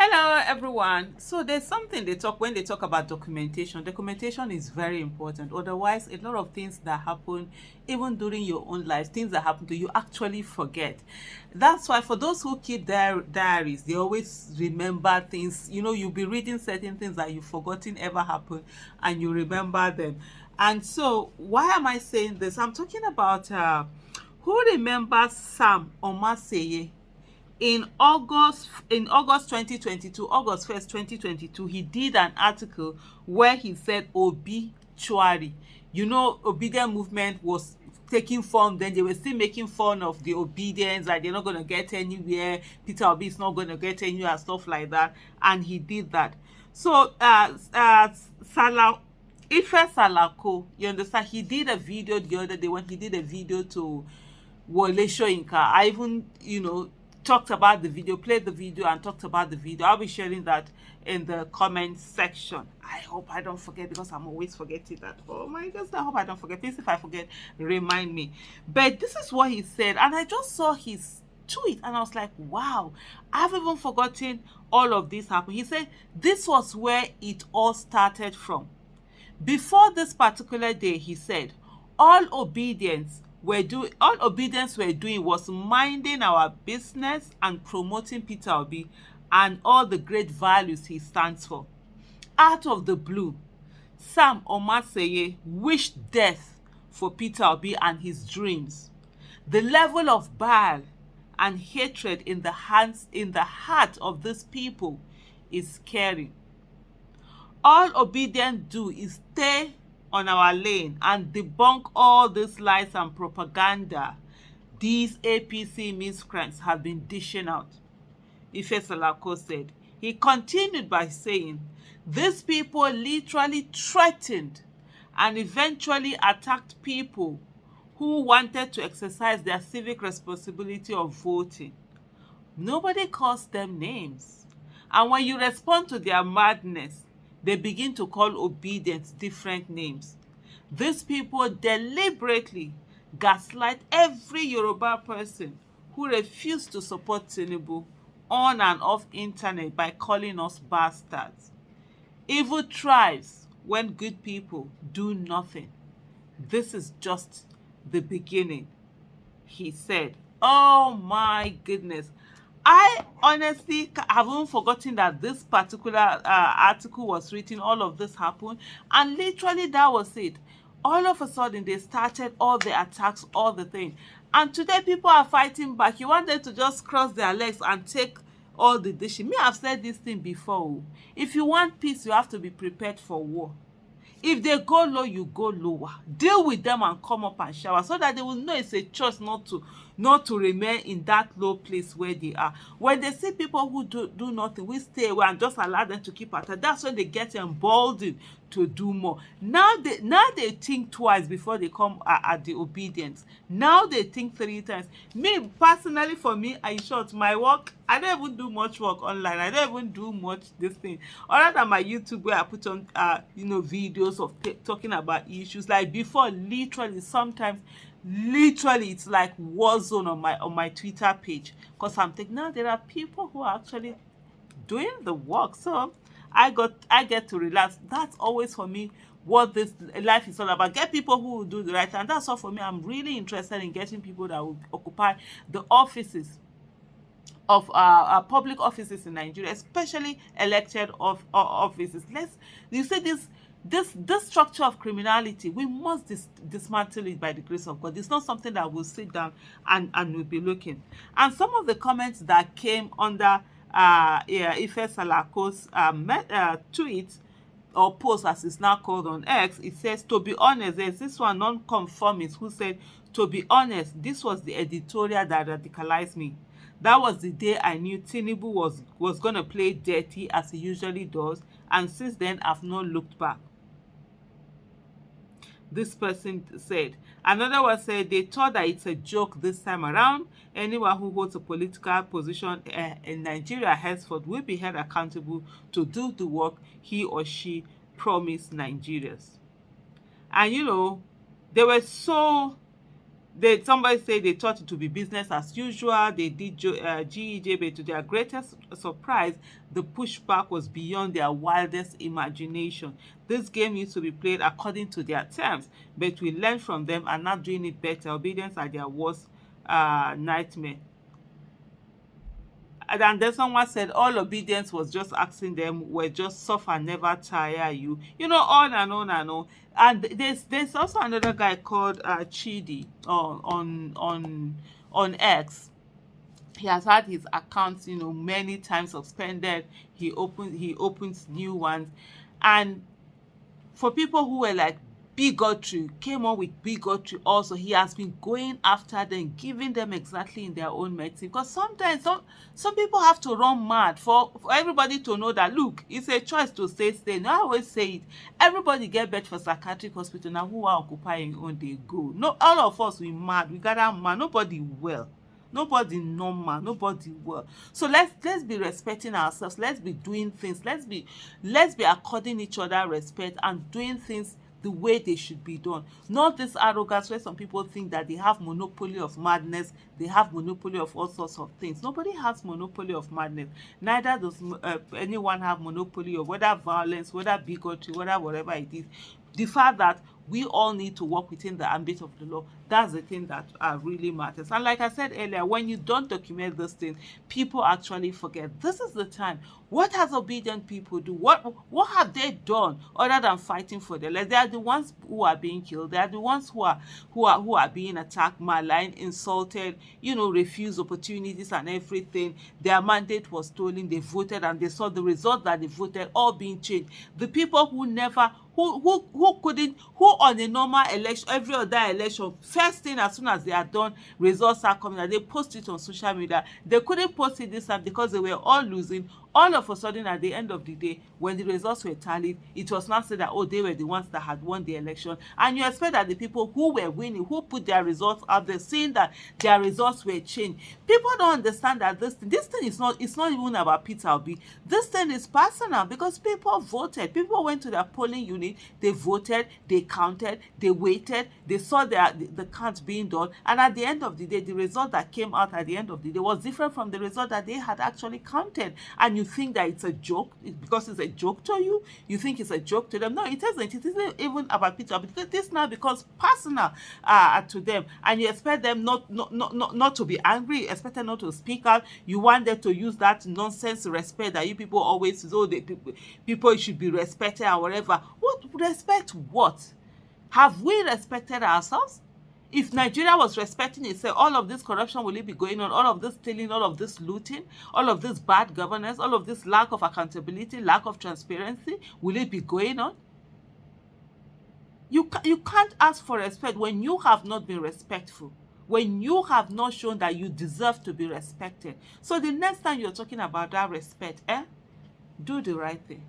Hello, everyone. So there's something they talk when they talk about documentation. Documentation is very important. Otherwise, a lot of things that happen, even during your own life, things that happen to you, actually forget. That's why for those who keep their diaries, they always remember things. You'll be reading certain things that you've forgotten ever happened, and you remember them. And so, why am I saying this? I'm talking about who remembers Sam Omaseye in August 2022, August 1st 2022. He did an article where he said obituary. Obedient movement was taking form. Then they were still making fun of the obedience, like they're not going to get anywhere, Peter Obi is not going to get anywhere, and stuff like that. And he did that. So Salah Ife Salako, you understand, he did a video the other day when he did a video to Wole Soyinka. I even, talked about the video, played the video and talked about the video. I'll be sharing that in the comment section. I hope I don't forget, because I'm always forgetting that. Oh my goodness, I hope I don't forget. Please, if I forget, remind me. But this is what he said, and I just saw his tweet and I was like, wow, I've even forgotten all of this happened. He said this was where it all started from. Before this particular day, he said, all obedience were doing was minding our business and promoting Peter Obi and all the great values he stands for. Out of the blue, Sam Omaseye wished death for Peter Obi and his dreams. The level of bile and hatred in the heart of these people is scary. All obedient do is stay on our lane and debunk all these lies and propaganda these APC miscreants have been dishing out, Ife Salako said. He continued by saying, these people literally threatened and eventually attacked people who wanted to exercise their civic responsibility of voting. Nobody calls them names. And when you respond to their madness, they begin to call obedience different names. These people deliberately gaslight every Yoruba person who refused to support Tinubu on and off internet by calling us bastards. Evil thrives when good people do nothing. This is just the beginning, he said. Oh my goodness. I honestly haven't forgotten that this particular article was written, all of this happened, and literally that was it. All of a sudden, they started all the attacks, all the thing. And today, people are fighting back. You want them to just cross their legs and take all the dishes. Me, I've said this thing before. Oh. If you want peace, you have to be prepared for war. If they go low, you go lower. Deal with them and come up and shower, so that they will know it's a choice not to remain in that low place where they are. When they see people who do nothing, we stay away and just allow them to keep at it. That's when they get emboldened to do more. Now they think twice before they come at the obedience. Now they think three times. Me personally, for me, in short, my work, I don't even do much work online. I don't even do much this thing. Other than my YouTube, where I put on videos of talking about issues. Like before, literally sometimes it's like war zone on my Twitter page, because I'm thinking now there are people who are actually doing the work. So I get to relax. That's always for me what this life is all about. Get people who will do the right thing. And that's all for me. I'm really interested in getting people that will occupy the offices of public offices in Nigeria, especially elected offices. You see this structure of criminality, we must dismantle it by the grace of God. It's not something that we'll sit down and we'll be looking. And some of the comments that came under Ife Salako's tweet or post, as it's now called on X, it says, to be honest, there's this one non-conformist who said, to be honest, this was the editorial that radicalized me. That was the day I knew Tinubu was going to play dirty as he usually does, and since then I've not looked back. This person said. Another one said they thought that it's a joke this time around. Anyone who holds a political position in Nigeria henceforth will be held accountable to do the work he or she promised Nigerians. And they were so Somebody say they thought it would be business as usual. They did GEJ, but to their greatest surprise, the pushback was beyond their wildest imagination. This game used to be played according to their terms, but we learned from them and not doing it better. Obedience are their worst nightmare. And then someone said all obedience was just asking them, were just suffer, never tire you. You know, on and on and on. And there's also another guy called Chidi on X. He has had his accounts, many times suspended. He opens new ones. And for people who were like bigotry, came on with bigotry also, he has been going after them, giving them exactly in their own medicine. Because sometimes some people have to run mad for everybody to know that, look, it's a choice to stay. Now I always say it, everybody get bed for psychiatric hospital. Now who are occupying on they go? No, all of us we mad, we gather mad, nobody well. Nobody normal, nobody well. So let's be respecting ourselves. Let's be doing things. Let's be according each other respect and doing things the way they should be done. Not this arrogance where some people think that they have monopoly of madness, they have monopoly of all sorts of things. Nobody has monopoly of madness. Neither does anyone have monopoly of whether violence, whether bigotry, whatever it is. The fact that we all need to work within the ambit of the law, that's the thing that really matters. And like I said earlier, when you don't document those things, people actually forget. This is the time. What has obedient people do? What have they done other than fighting for their lives? They are the ones who are being killed. They are the ones who are being attacked, maligned, insulted, refused opportunities and everything. Their mandate was stolen. They voted and they saw the result that they voted all being changed. The people who never who couldn't, who on a normal election, every other election, first thing as soon as they are done, results are coming and they post it on social media. They couldn't post it this time because they were all losing. All of a sudden, at the end of the day, when the results were tallied, it was not said that, oh, they were the ones that had won the election. And you expect that the people who were winning, who put their results out there, seeing that their results were changed. People don't understand that this thing is not, it's not even about Peter Obi. This thing is personal because people voted. People went to their polling unit, they voted, they counted, they waited, they saw the count being done. And at the end of the day, the result that came out at the end of the day was different from the result that they had actually counted. And you think that it's a joke because it's a joke to you. You think it's a joke to them. No, it isn't. It isn't even about Peter. But this now becomes personal to them, and you expect them not to be angry. You expect them not to speak out. You want them to use that nonsense respect that you people always say, oh, people should be respected and whatever. What respect? What have we respected ourselves? If Nigeria was respecting itself, all of this corruption will it be going on, all of this stealing, all of this looting, all of this bad governance, all of this lack of accountability, lack of transparency, will it be going on? You can't ask for respect when you have not been respectful, when you have not shown that you deserve to be respected. So the next time you're talking about that respect, do the right thing.